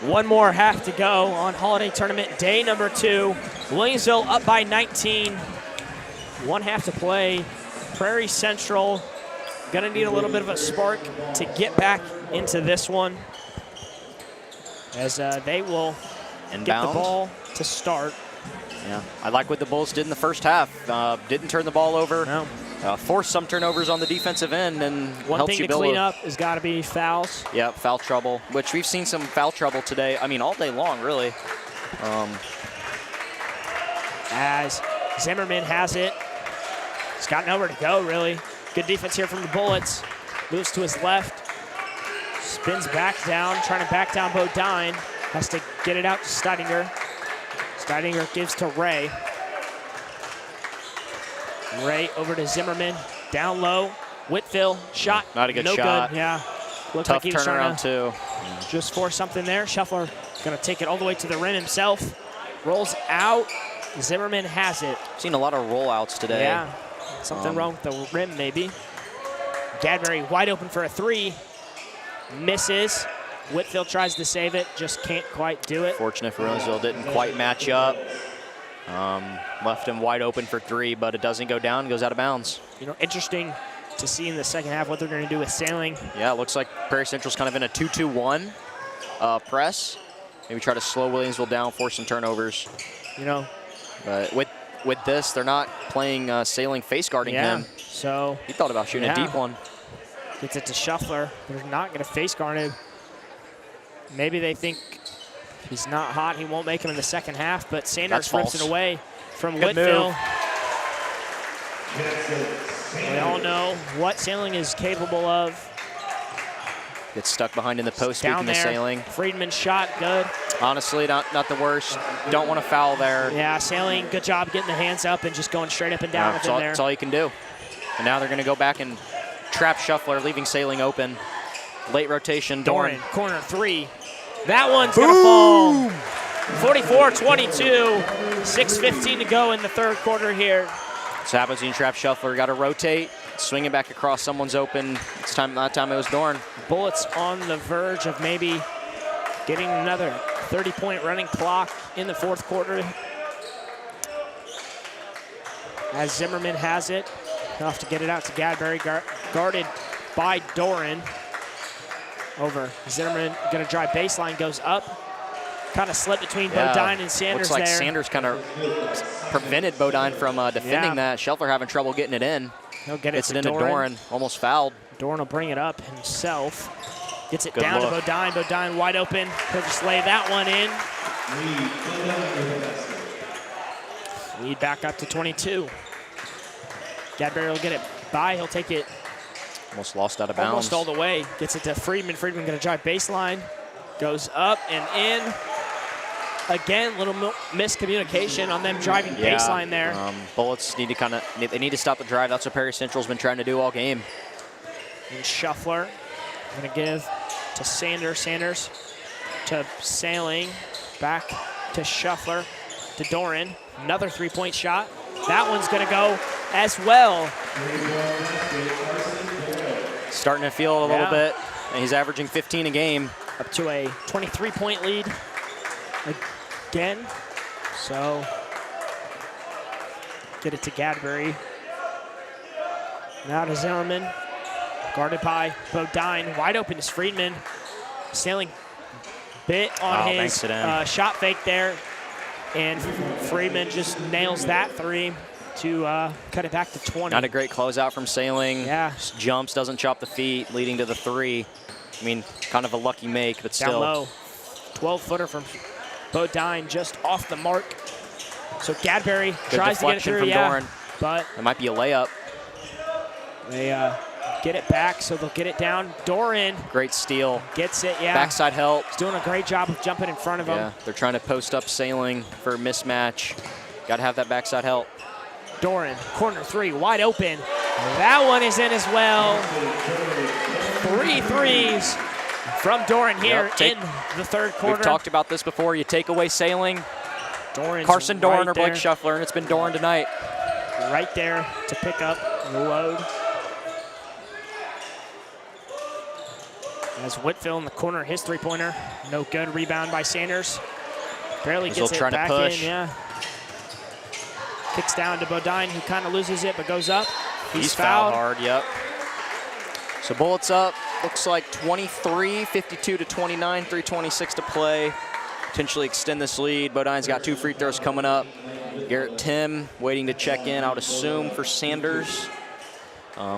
A: One more half to go on holiday tournament day number 2. Williamsville up by 19. 1 half to play. Prairie Central gonna need a little bit of a spark to get back into this one, as they will
B: Inbound.
A: get the ball to start.
B: Yeah, I like what the Bulls did in the first half. Didn't turn the ball over.
A: No.
B: Forced some turnovers on the defensive end, and
A: One
B: helps
A: thing
B: you
A: to
B: build
A: clean up has got to be fouls.
B: Yeah, foul trouble, which we've seen some foul trouble today. I mean, all day long, really.
A: As Zimmerman has it. He's got nowhere to go, really. Good defense here from the Bullets. Moves to his left. Spins back down, trying to back down Bodine. Has to get it out to Steidinger. Steidinger gives to Ray. Ray over to Zimmerman. Down low. Whitfield, shot.
B: Not a good
A: no
B: shot.
A: Good. Yeah. Looked
B: Tough
A: like he was trying
B: turnaround,
A: to
B: too.
A: just force something there. Shuffler going to take it all the way to the rim himself. Rolls out. Zimmerman has it.
B: Seen a lot of rollouts today.
A: Yeah. Something wrong with the rim, maybe. Gadberry wide open for a 3. Misses. Whitfield tries to save it, just can't quite do it.
B: Fortunate for Williamsville, didn't quite match up. Left him wide open for 3, but it doesn't go down, goes out of bounds.
A: You know, interesting to see in the second half what they're going to do with Sailing.
B: Yeah, it looks like Prairie Central's kind of in a 2-2-1 press. Maybe try to slow Williamsville down, force some turnovers.
A: You know.
B: But with this, they're not playing Sailing face guarding him.
A: So
B: he thought about shooting a deep one.
A: Gets it to Shuffler. They're not going to face guard him. Maybe they think he's not hot. He won't make him in the second half, but Sanders rips it away from Whitfield. We all know what Sailing is capable of.
B: Gets stuck behind in the post,
A: down
B: speaking of Sailing.
A: Friedman's shot, good.
B: Honestly, not the worst. Don't want to foul there.
A: Yeah, Sailing, good job getting the hands up and just going straight up and down with him there.
B: That's all you can do. And now they're going to go back and trap Shuffler, leaving Sailing open. Late rotation, Doran.
A: Corner 3. That one's going to fall. 44-22. 6:15 to go in the third quarter here.
B: So happens when you trap Shuffler. Got to rotate, swing it back across. Someone's open. This time, that time it was Doran.
A: Bullets on the verge of maybe getting another 30-point running clock in the fourth quarter. As Zimmerman has it. He'll have to get it out to Gadberry, guarded by Doran. Over. Zimmerman going to drive baseline, goes up. Kind of slipped between Bodine and Sanders.
B: Looks like
A: there.
B: Sanders kind of prevented Bodine from defending that. Shuffler having trouble getting it in.
A: He'll get it
B: Gets
A: to
B: it into Doran. Almost fouled.
A: Doran will bring it up himself. Gets it
B: Good
A: down
B: look.
A: to Bodine. Bodine wide open. He'll just lay that one in. Lead back up to 22. Gadberry will get it by. He'll take it
B: Almost lost out of bounds.
A: almost all the way. Gets it to Friedman. Friedman going to drive baseline. Goes up and in. Again, little miscommunication on them driving baseline there.
B: Bullets need to they need to stop the drive. That's what Prairie Central's been trying to do all game.
A: And Shuffler going to give to Sanders. Sanders to Sailing. Back to Shuffler. To Doran. Another three-point shot. That one's going to go as well.
B: Starting to feel a little bit. And he's averaging 15 a game.
A: Up to a 23-point lead again. So get it to Gadberry. Now to Zimmerman. Guarded by Bodine. Wide open is Friedman. Sailing bit on his shot fake there. And Friedman just nails that 3 to cut it back to 20.
B: Not a great closeout from Sailing.
A: Yeah.
B: Just jumps, doesn't chop the feet, leading to the 3. I mean, kind of a lucky make, but still.
A: Down low. 12-footer from Bodine, just off the mark. So Gadberry tries to get it through,
B: from Doran.
A: But
B: it might be a layup.
A: They get it back, so they'll get it down. Doran.
B: Great steal.
A: Gets it,
B: Backside help.
A: He's doing a great job of jumping in front of him.
B: Yeah, they're trying to post up Sailing for a mismatch. Got to have that backside help.
A: Doran, corner 3, wide open. That one is in as well. 3 threes from Doran here in the third quarter.
B: We've talked about this before. You take away Sailing,
A: Doran's
B: Carson Doran or Blake
A: there.
B: Shuffler, and it's been Doran tonight.
A: Right there to pick up the load. As Whitfield in the corner, his three-pointer. No good. Rebound by Sanders. Barely gets it back in, yeah. Kicks down to Bodine, who kind of loses it but goes up.
B: He's fouled hard, yep. So Bullets up, looks like 23, 52 to 29, 3:26 to play. Potentially extend this lead. Bodine's got 2 free throws coming up. Garrett Tim waiting to check in, I would assume, for Sanders.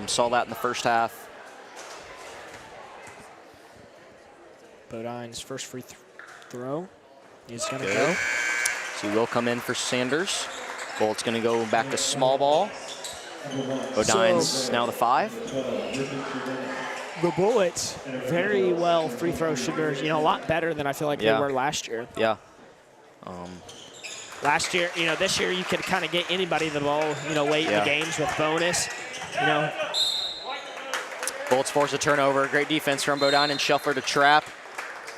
B: Saw that in the first half.
A: Bodine's first free throw is going to go.
B: So he will come in for Sanders. Bullets going to go back to small ball. Bodine's now the 5.
A: The Bullets, very well free throw shooters. You know, a lot better than I feel like they were last year.
B: Yeah.
A: Last year, you know, this year you could kind of get anybody the ball, you know, late in the games with bonus. You know.
B: Bullets force a turnover. Great defense from Bodine and Shuffler to trap.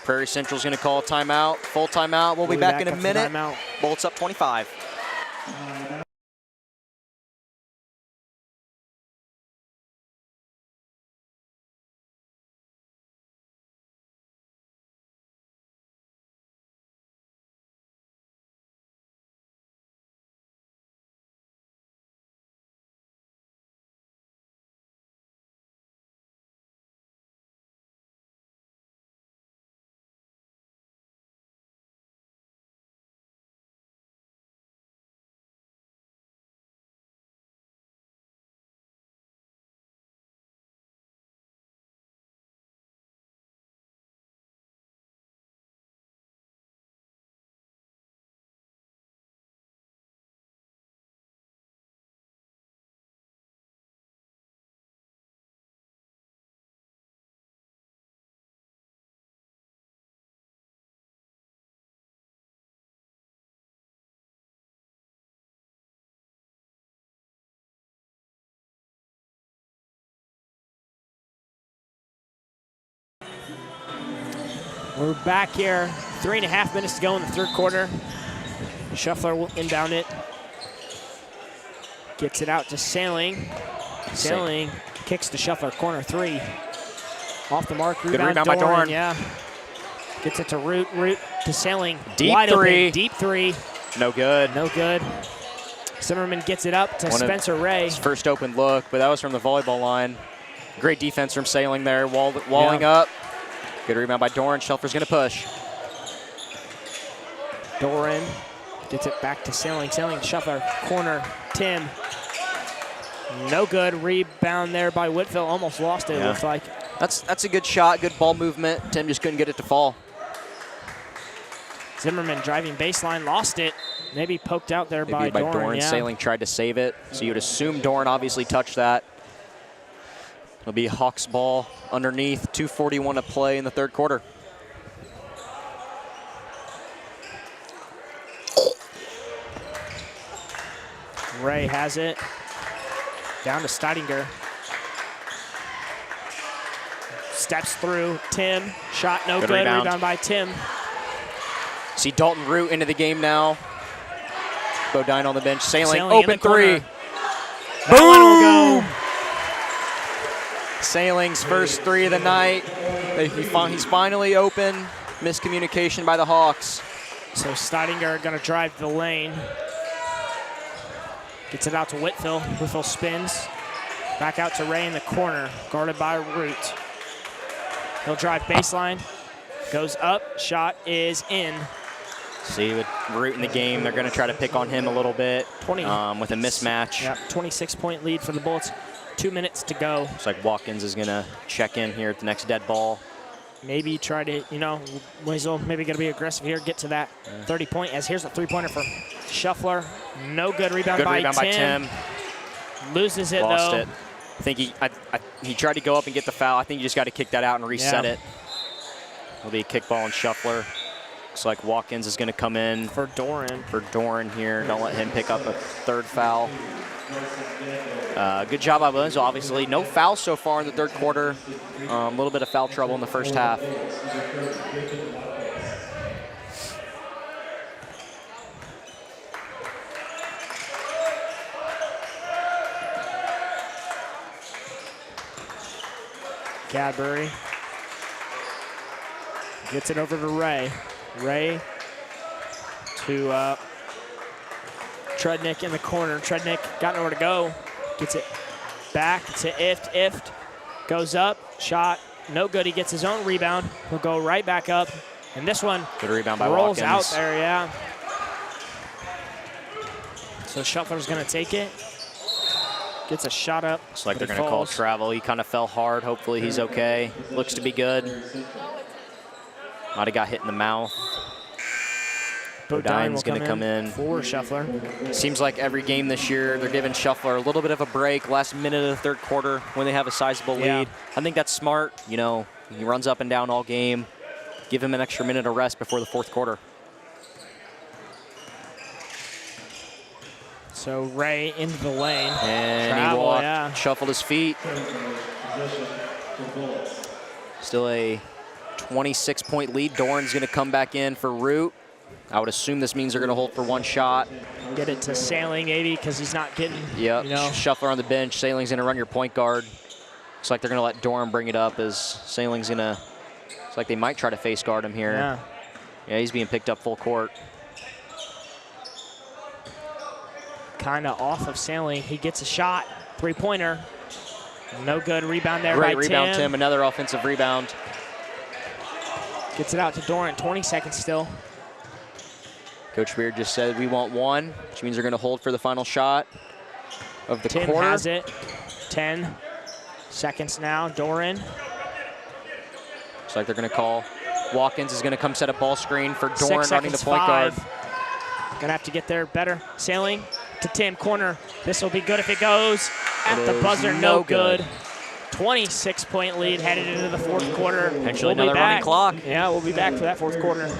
B: Prairie Central's going to call a timeout. Full timeout. We'll be back in a minute. Bullets up 25.
A: We're back here. 3.5 minutes to go in the third quarter. Shuffler will inbound it. Gets it out to Sailing. Sailing kicks to Shuffler. Corner 3. Off the mark.
B: Good rebound by Doran.
A: Yeah. Gets it to Root. Root to Sailing.
B: Deep
A: Wide
B: 3.
A: Open. Deep 3.
B: No good.
A: No good. Zimmerman gets it up to Spencer Ray.
B: His first open look, but that was from the volleyball line. Great defense from Sailing there. Walling up. Good rebound by Doran. Shuffler's going to push.
A: Doran gets it back to Sailing. Sailing, Shuffler, corner, Tim. No good. Rebound there by Whitfield. Almost lost it, looks like.
B: That's a good shot, good ball movement. Tim just couldn't get it to fall.
A: Zimmerman driving baseline, lost it. Maybe poked out there by Doran. Yeah.
B: Sailing tried to save it. So you would assume Doran obviously touched that. It'll be Hawks ball underneath, 2:41 to play in the third quarter.
A: Ray has it. Down to Steidinger. Steps through. Tim. Shot no good. Rebound by Tim.
B: See Dalton Root into the game now. Bodine on the bench. Sailing open 3.
A: That one will go.
B: Sailing's first 3 of the night. He's finally open. Miscommunication by the Hawks.
A: So Steidinger going to drive the lane. Gets it out to Whitfield. Whitfield spins. Back out to Ray in the corner, guarded by Root. He'll drive baseline. Goes up. Shot is in.
B: See, with Root in the game, they're going to try to pick on him a little bit with a mismatch.
A: Yep, 26-point lead for the Bullets. 2 minutes to go.
B: Looks like Watkins is going to check in here at the next dead ball.
A: Maybe try to, you know, Weasel maybe going to be aggressive here, get to that 30-point. As here's a three-pointer for Shuffler. No good. Rebound by Tim. Loses it,
B: Lost
A: though.
B: it. I think he tried to go up and get the foul. I think you just got to kick that out and reset it. It'll be a kickball and Shuffler. Looks like Watkins is going to come in
A: for Doran
B: here. Don't let him pick up a third foul. Good job by Williams. Obviously, no fouls so far in the third quarter. A little bit of foul trouble in the first half.
A: Cadbury Gets it over to Ray. Ray to Trudnick in the corner. Trudnick got nowhere to go. Gets it back to Ift. Ift goes up, shot, no good. He gets his own rebound. He'll go right back up. And this one
B: good rebound by
A: rolls
B: Watkins.
A: out there, yeah. So Shuffler's gonna take it. Gets a shot up.
B: Looks like they're gonna call travel. He kind of fell hard. Hopefully he's okay. Looks to be good. Might have got hit in the mouth. Bodine's going to come in
A: for Shuffler.
B: Seems like every game this year they're giving Shuffler a little bit of a break last minute of the third quarter when they have a sizable lead. I think that's smart. You know, he runs up and down all game. Give him an extra minute of rest before the fourth quarter.
A: So Ray into the lane.
B: And he walked, shuffled his feet. Still a 26-point lead. Doran's going to come back in for Root. I would assume this means they're going to hold for one shot.
A: Get it to Sailing, maybe, because he's not getting,
B: you know. Shuffler on the bench. Sailing's going to run your point guard. Looks like they're going to let Doran bring it up as Sailing's going to, looks like they might try to face guard him here. Yeah, he's being picked up full court.
A: Kind of off of Sailing. He gets a shot. Three-pointer. No good. Rebound there by Tim.
B: Great rebound, Tim. Another offensive rebound.
A: Gets it out to Doran. 20 seconds still.
B: Coach Beard just said we want one, which means they're going to hold for the final shot of the
A: Tim
B: quarter.
A: has it. 10 seconds now. Doran.
B: Looks like they're going to call. Watkins is going to come set a ball screen for Doran running the point guard.
A: Going to have to get there better. Sailing to Tim, corner. This will be good if it goes. At the buzzer, no good. 26-point lead headed into the fourth quarter.
B: Potentially another running clock.
A: Yeah, we'll be back for that fourth quarter.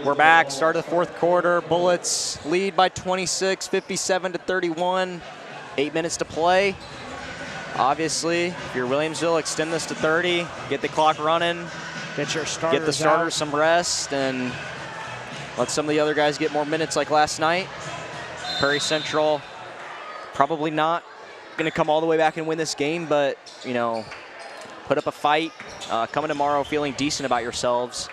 B: We're back, start of the fourth quarter. Bullets lead by 26, 57-31. 8 minutes to play. Obviously, if you're Williamsville, extend this to 30. Get the clock running.
A: Get your starters
B: Get the starters some rest and let some of the other guys get more minutes like last night. Prairie Central probably not going to come all the way back and win this game, but, you know, put up a fight. Coming tomorrow feeling decent about yourselves.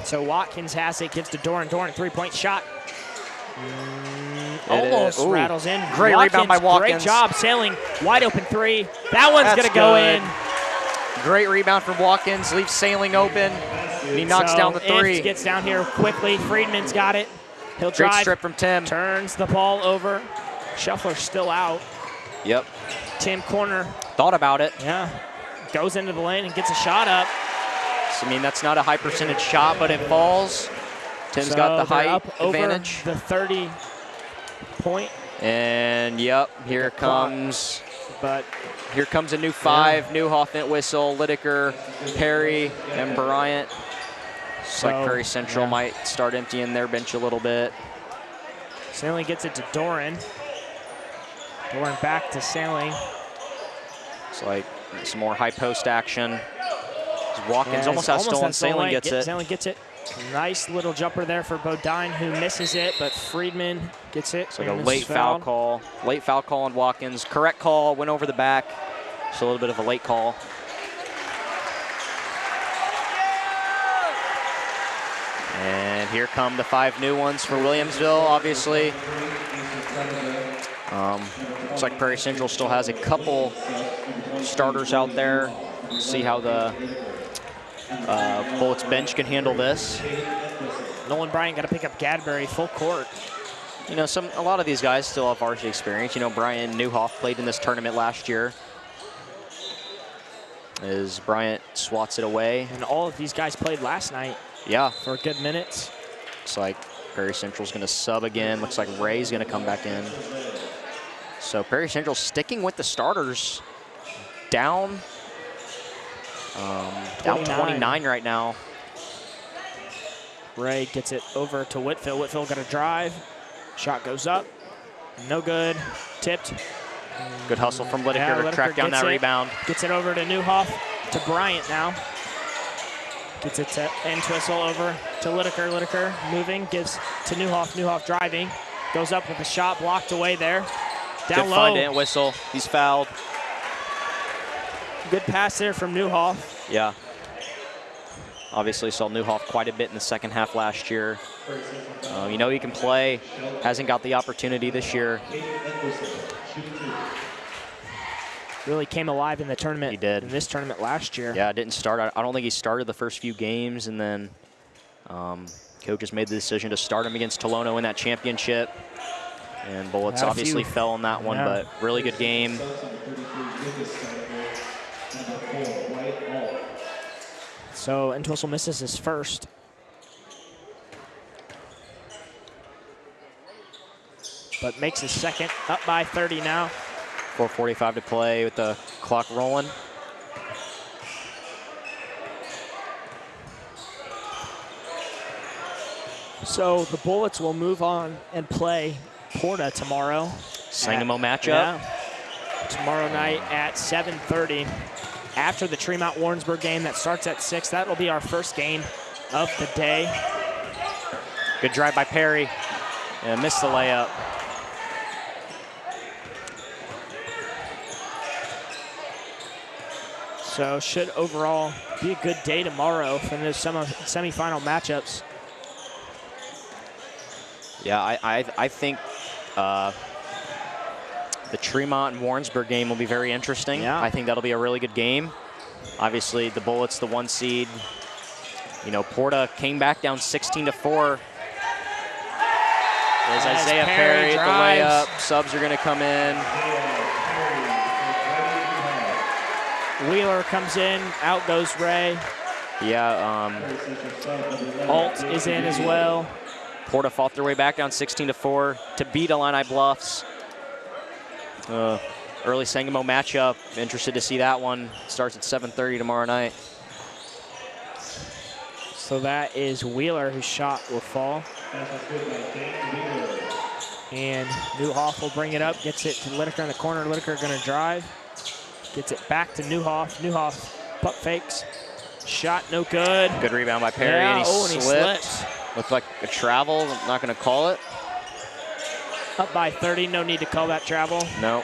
A: So Watkins has it, gives to Doran. Doran, three-point shot. Almost rattles in.
B: Great rebound by Watkins.
A: Great job, Sailing. Wide open three. That one's going to go in.
B: Great rebound from Watkins, leaves Sailing open. And he knocks down the three.
A: Gets down here quickly. Friedman's got it. He'll drive.
B: Great strip from Tim.
A: Turns the ball over. Shuffler's still out.
B: Yep.
A: Tim corner.
B: Thought about it.
A: Yeah. Goes into the lane and gets a shot up.
B: I mean, that's not a high percentage shot, but it falls. Tim's got the height advantage.
A: Over the 30-point.
B: And yep, here comes a new five. Newhoff, Whistle, Lideker, Perry, and Bryant. Looks like Prairie Central might start emptying their bench a little bit.
A: Sailing gets it to Doran. Doran back to Sailing.
B: It's like some more high post action. Watkins almost has stolen. Sailing gets it.
A: Sailing gets it. Nice little jumper there for Bodine, who misses it, but Friedman gets it.
B: It's like a late foul call. Late foul call on Watkins. Correct call, went over the back. Just a little bit of a late call. And here come the 5 new ones for Williamsville, obviously. Looks like Prairie Central still has a couple starters out there. See how the Bullets bench can handle this.
A: Nolan Bryant got to pick up Gadbury full court.
B: You know, a lot of these guys still have varsity experience. You know, Brian Newhoff played in this tournament last year. As Bryant swats it away.
A: And all of these guys played last night.
B: Yeah.
A: For good minutes.
B: Looks like Prairie Central's going to sub again. Looks like Ray's going to come back in. So Prairie Central sticking with the starters. Down 29 right now.
A: Ray gets it over to Whitfield. Whitfield got a drive. Shot goes up. No good. Tipped.
B: Good hustle from Whitaker to track down that rebound.
A: Gets it over to Newhoff, to Bryant now. Gets it to Entwistle over to Whitaker. Whitaker moving, gives to Newhoff. Newhoff driving. Goes up with a shot blocked away there. Down
B: Good
A: low.
B: find to Entwistle. He's fouled.
A: Good pass there from Newhoff.
B: Yeah. Obviously saw Newhoff quite a bit in the second half last year. You know he can play. Hasn't got the opportunity this year.
A: Really came alive in the tournament.
B: He did.
A: In this tournament last year.
B: Yeah, didn't start. I don't think he started the first few games, and then coaches made the decision to start him against Tolono in that championship. And Bullets obviously fell on that one, but really good game.
A: So Entwistle misses his first. But makes his second, up by 30 now.
B: 4:45 to play with the clock rolling.
A: So the Bullets will move on and play Porta tomorrow.
B: Sangamo matchup.
A: Yeah, tomorrow night at 7:30. After the Tremont Warrensburg game that starts at 6, that will be our first game of the day.
B: Good drive by Perry. And missed the layup.
A: So should overall be a good day tomorrow for those semifinal matchups.
B: Yeah, I think the Tremont and Warrensburg game will be very interesting.
A: Yeah.
B: I think that'll be a really good game. Obviously, the Bullets, the 1 seed. You know, Porta came back down 16-4. There's Isaiah Perry at the layup. Subs are going to come in.
A: Wheeler comes in, out goes Ray.
B: Yeah.
A: Alt is in as well.
B: Porta fought their way back down 16-4 to beat Illini Bluffs. Early Sangamo matchup. Interested to see that one. Starts at 7:30 tomorrow night.
A: So that is Wheeler, whose shot will fall. And Newhoff will bring it up, gets it to Lideker in the corner. Lideker gonna drive. Gets it back to Newhoff. Newhoff puck fakes. Shot no good.
B: Good rebound by Perry,
A: yeah,
B: and he slipped. Looked like a travel. I'm not going to call it.
A: Up by 30. No need to call that travel.
B: No.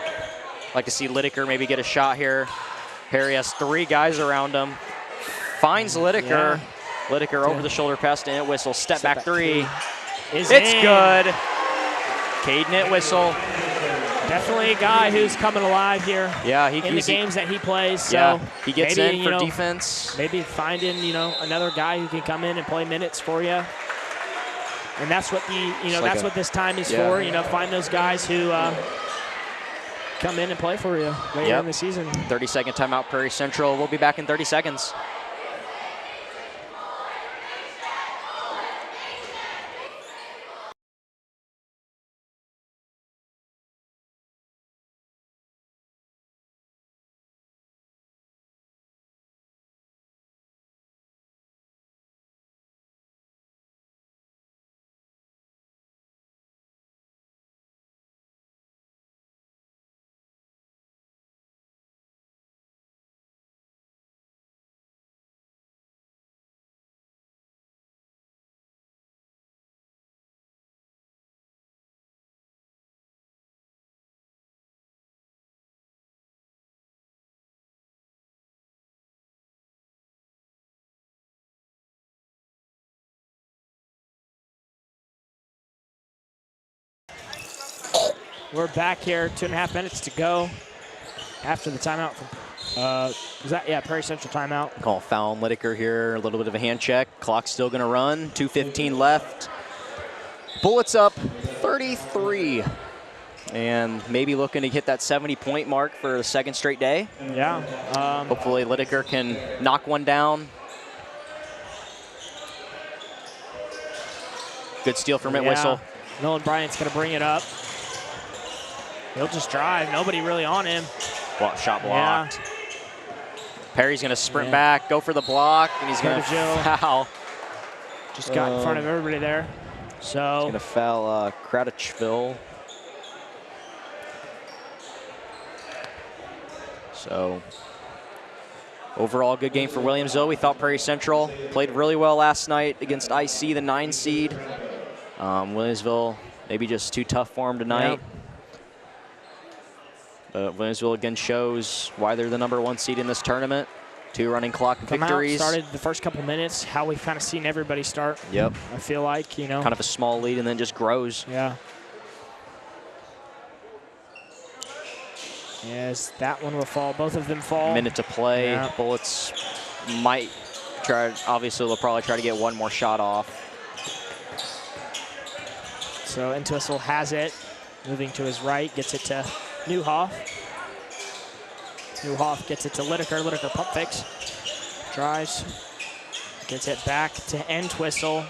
B: Like to see Lideker maybe get a shot here. Perry has 3 guys around him. Finds Lideker.
A: Yeah.
B: Lideker over the shoulder pass to Entwistle. Step back 3.
A: It's
B: good. Caden Entwistle.
A: Definitely a guy who's coming alive here.
B: Yeah,
A: in the games that he plays. So
B: yeah, he gets
A: maybe,
B: in for defense.
A: Maybe finding another guy who can come in and play minutes for you. And that's what that's what this time is for. Find those guys who come in and play for you later in the season.
B: 30-second timeout, Prairie Central. We'll be back in 30 seconds.
A: We're back here, 2.5 minutes to go after the timeout from, Prairie Central timeout.
B: Call foul on Lideker here, a little bit of a hand check. Clock's still gonna run, 2:15 left. Bullets up 33. And maybe looking to hit that 70-point mark for the second straight day.
A: Yeah.
B: Hopefully Lideker can knock one down. Good steal from Whistle.
A: Nolan Bryant's going to bring it up. He'll just drive. Nobody really on him.
B: Shot blocked. Yeah. Perry's going to sprint back, go for the block, and he's going to foul.
A: Just got in front of everybody there. So
B: he's going to foul Kratichville. So overall, good game for Williamsville. We thought Prairie Central played really well last night against IC, the 9 seed. Williamsville maybe just too tough for them tonight. But Williamsville again shows why they're the #1 seed in this tournament. 2 running clock victories.
A: Started the first couple minutes, how we've kind of seen everybody start.
B: Yep.
A: I feel like, you know.
B: Kind of a small lead and then just grows.
A: Yeah. Yes, that one will fall. Both of them fall.
B: Minute to play.
A: Yeah.
B: Bullets might try. Obviously, they'll probably try to get one more shot off.
A: So Entwistle has it. Moving to his right, gets it to Newhoff. Newhoff gets it to Lideker. Lideker pump fakes. Drives. Gets it back to Entwistle.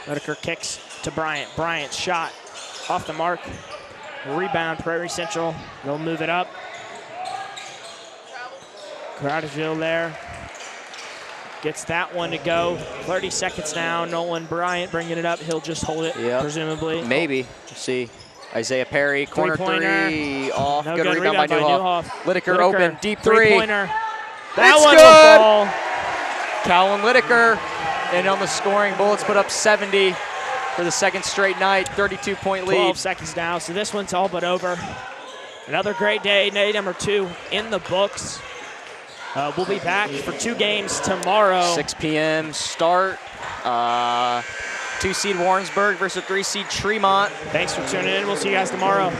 A: Lideker kicks to Bryant. Bryant shot off the mark. Rebound, Prairie Central. They'll move it up. Crowdersville there. Gets that one to go. 30 seconds now. Nolan Bryant bringing it up. He'll just hold it, presumably.
B: Maybe. We'll see. Isaiah Perry, corner three. Off.
A: No
B: good rebound by Newhoff. Lideker open, deep three.
A: Three-pointer.
B: That
A: one
B: will fall. Calvin Lideker. And on the scoring, Bullets put up 70 for the second straight night. 32-point lead.
A: 12 seconds now, so this one's all but over. Another great day, day #2 in the books. We'll be back for 2 games tomorrow.
B: 6 p.m. start. 2 seed Warrensburg versus 3 seed Tremont.
A: Thanks for tuning in. We'll see you guys tomorrow.